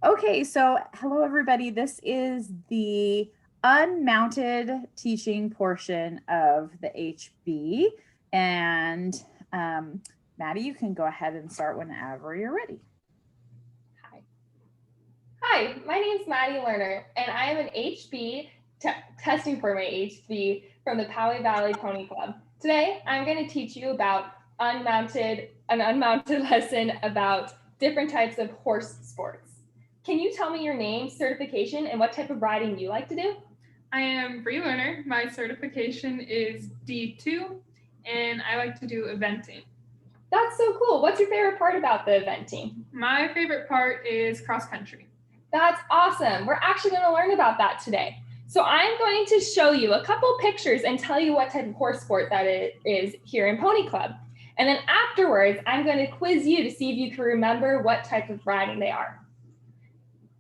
Okay, so hello everybody. This is the unmounted teaching portion of the HB. And Maddie, you can go ahead and start whenever you're ready. Hi, my name is Maddie Lerner, and I am an HB testing for my HB from the Poway Valley Pony Club. Today, I'm going to teach you about an unmounted lesson about different types of horse sports. Can you tell me your name, certification, and what type of riding you like to do? I am Bree Lerner. My certification is D2, and I like to do eventing. That's so cool. What's your favorite part about the eventing? My favorite part is cross country. That's awesome. We're actually going to learn about that today. So I'm going to show you a couple pictures and tell you what type of horse sport that it is here in Pony Club. And then afterwards, I'm going to quiz you to see if you can remember what type of riding they are.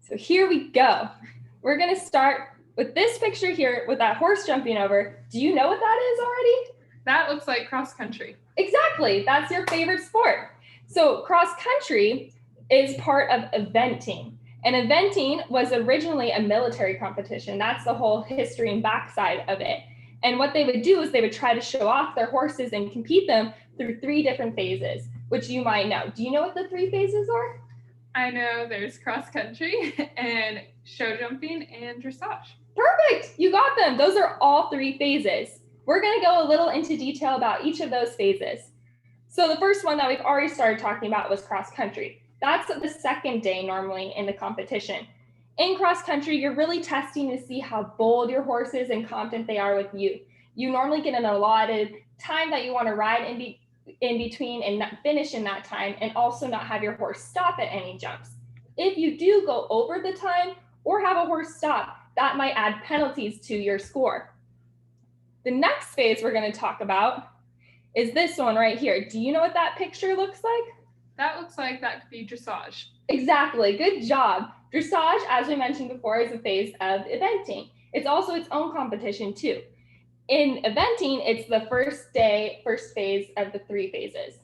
So here we go. We're going to start with this picture here with that horse jumping over. Do you know what that is already? That looks like cross country. Exactly. That's your favorite sport. So cross country is part of eventing. And eventing was originally a military competition. That's the whole history and backside of it. And what they would do is they would try to show off their horses and compete them through 3 different phases, which you might know. Do you know what the 3 phases are? I know there's cross country and show jumping and dressage. Perfect. You got them. Those are all 3 phases. We're going to go a little into detail about each of those phases. So the first one that we've already started talking about was cross country. That's the second day normally in the competition. In cross country, you're really testing to see how bold your horse is and confident they are with you. You normally get an allotted time that you want to ride in between and not finish in that time, and also not have your horse stop at any jumps. If you do go over the time or have a horse stop, that might add penalties to your score. The next phase we're going to talk about is this one right here. Do you know what that picture looks like? That looks like that could be dressage. Exactly. Good job. Dressage, as we mentioned before, is a phase of eventing. It's also its own competition too. In eventing, it's the first phase of the 3 phases.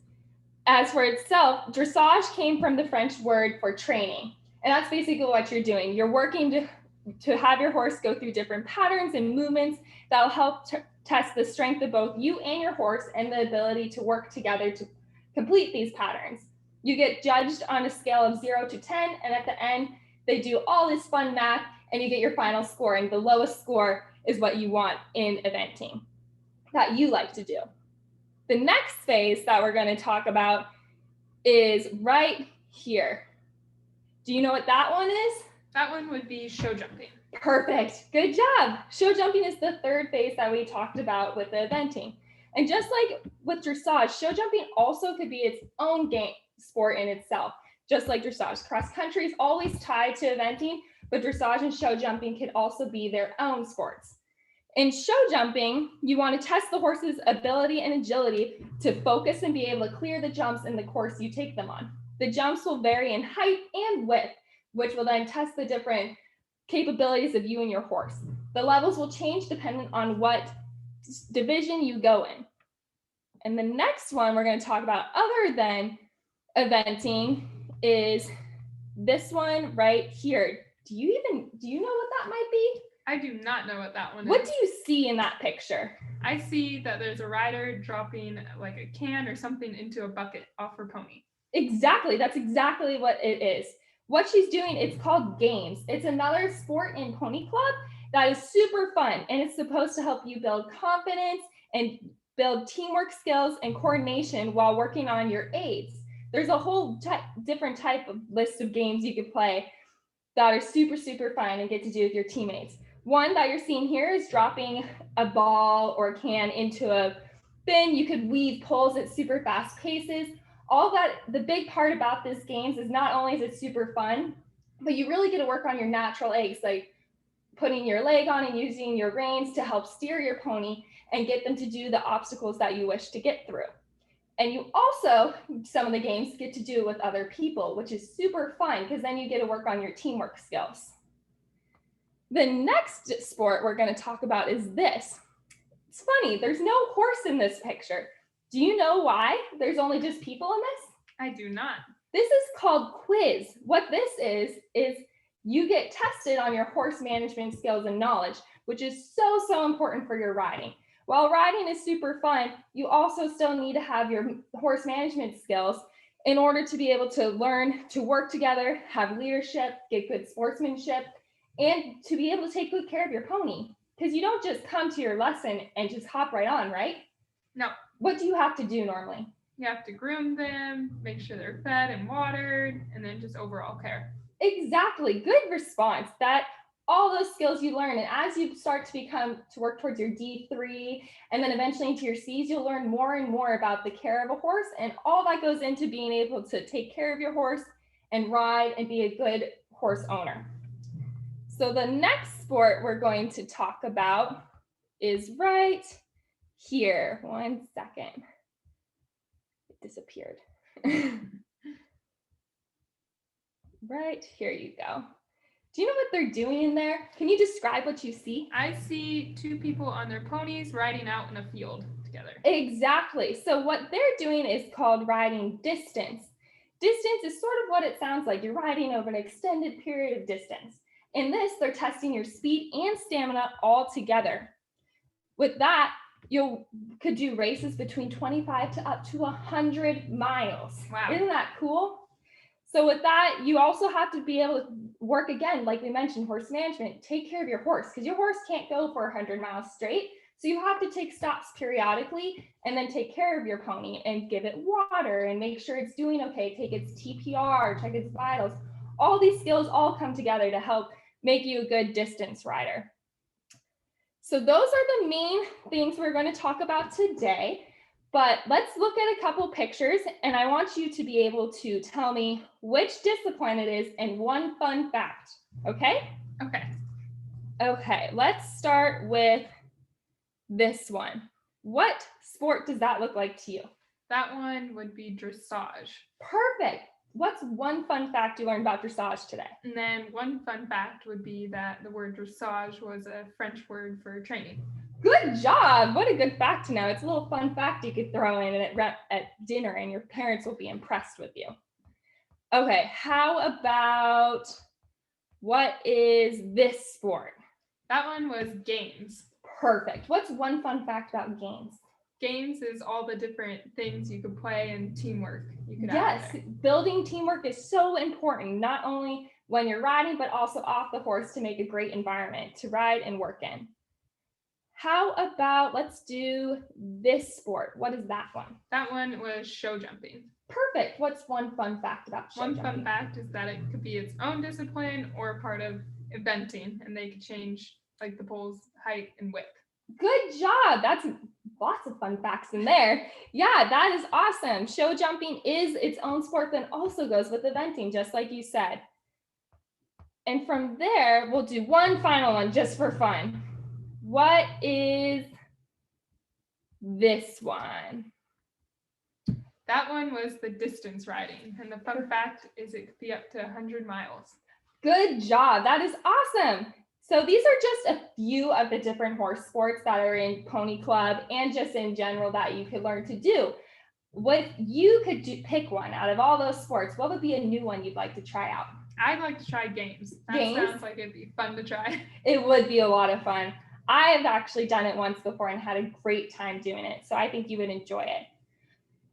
As for itself, dressage came from the French word for training. And that's basically what you're doing. You're working to have your horse go through different patterns and movements that will help test the strength of both you and your horse and the ability to work together to complete these patterns. You get judged on a scale of 0 to 10, and at the end, they do all this fun math, and you get your final score, and the lowest score is what you want in eventing that you like to do. The next phase that we're going to talk about is right here. Do you know what that one is? That one would be show jumping. Perfect. Good job. Show jumping is the 3rd phase that we talked about with the eventing. And just like with dressage, show jumping also could be its own game sport in itself, just like dressage. Cross country is always tied to eventing, but dressage and show jumping could also be their own sports. In show jumping, you want to test the horse's ability and agility to focus and be able to clear the jumps in the course you take them on. The jumps will vary in height and width, which will then test the different capabilities of you and your horse. The levels will change depending on what division you go in. And the next one we're going to talk about other than eventing is this one right here. Do you know what that might be? I do not know what that one is. What do you see in that picture? I see that there's a rider dropping like a can or something into a bucket off her pony. Exactly. That's exactly what it is. What she's doing, it's called games. It's another sport in Pony Club that is super fun, and it's supposed to help you build confidence and build teamwork skills and coordination while working on your aids. There's a whole different type of list of games you could play that are super, super fun and get to do with your teammates. One that you're seeing here is dropping a ball or a can into a bin. You could weave poles at super fast paces. All that, the big part about this games is not only is it super fun, but you really get to work on your natural aids, like putting your leg on and using your reins to help steer your pony and get them to do the obstacles that you wish to get through. And you also, some of the games get to do with other people, which is super fun because then you get to work on your teamwork skills. The next sport we're going to talk about is this. It's funny, there's no horse in this picture. Do you know why there's only just people in this? I do not. This is called quiz. What this is you get tested on your horse management skills and knowledge, which is so important for your riding. While riding is super fun, you also still need to have your horse management skills in order to be able to learn to work together, have leadership, get good sportsmanship, and to be able to take good care of your pony. Because you don't just come to your lesson and just hop right on, right? No. What do you have to do normally? You have to groom them, make sure they're fed and watered, and then just overall care. Exactly. Good response. That all those skills you learn, and as you start to work towards your D3 and then eventually into your C's, you'll learn more and more about the care of a horse, and all that goes into being able to take care of your horse and ride and be a good horse owner. So the next sport we're going to talk about is right here. 1 second. It disappeared. Right here you go. Do you know what they're doing in there? Can you describe what you see? I see 2 people on their ponies riding out in a field together. Exactly. So what they're doing is called riding distance. Distance is sort of what it sounds like. You're riding over an extended period of distance. In this, they're testing your speed and stamina all together. With that, you could do races between 25 to up to 100 miles. Wow. Isn't that cool? So with that, you also have to be able to work again, like we mentioned, horse management, take care of your horse, because your horse can't go for 100 miles straight. So you have to take stops periodically and then take care of your pony and give it water and make sure it's doing okay, take its TPR, check its vitals. All these skills all come together to help make you a good distance rider. So those are the main things we're going to talk about today. But let's look at a couple pictures, and I want you to be able to tell me which discipline it is and one fun fact, okay? Okay. Okay, let's start with this one. What sport does that look like to you? That one would be dressage. Perfect. What's one fun fact you learned about dressage today? And then one fun fact would be that the word dressage was a French word for training. Good job. What a good fact to know. It's a little fun fact you could throw in at dinner, and your parents will be impressed with you. Okay, how about what is this sport? That one was games. Perfect. What's one fun fact about games? Games is all the different things you could play and teamwork you could Yes, add. building teamwork is so important, not only when you're riding, but also off the horse to make a great environment to ride and work in. How about, let's do this sport. What is that one? That one was show jumping. Perfect. What's one fun fact about show jumping? One fun fact is that it could be its own discipline or part of eventing, and they could change like the pole's height and width. Good job. That's lots of fun facts in there. Yeah, that is awesome. Show jumping is its own sport that also goes with eventing, just like you said. And from there, we'll do one final one just for fun. What is this one? That one was the distance riding. And the fun fact is it could be up to 100 miles. Good job. That is awesome. So these are just a few of the different horse sports that are in Pony Club and just in general that you could learn to do. What you could pick one out of all those sports, what would be a new one you'd like to try out? I'd like to try games. That sounds like it'd be fun to try. It would be a lot of fun. I have actually done it once before and had a great time doing it. So I think you would enjoy it.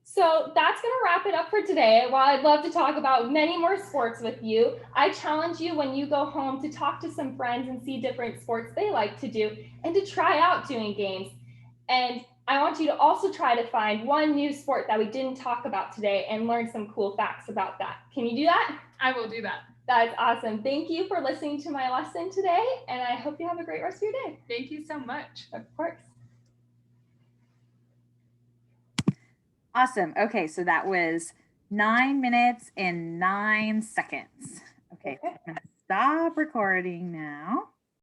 So that's going to wrap it up for today. While I'd love to talk about many more sports with you, I challenge you when you go home to talk to some friends and see different sports they like to do and to try out doing games. And I want you to also try to find one new sport that we didn't talk about today and learn some cool facts about that. Can you do that? I will do that. That's awesome. Thank you for listening to my lesson today, and I hope you have a great rest of your day. Thank you so much. Of course. Awesome. Okay, so that was 9 minutes and 9 seconds. Okay, I'm gonna stop recording now.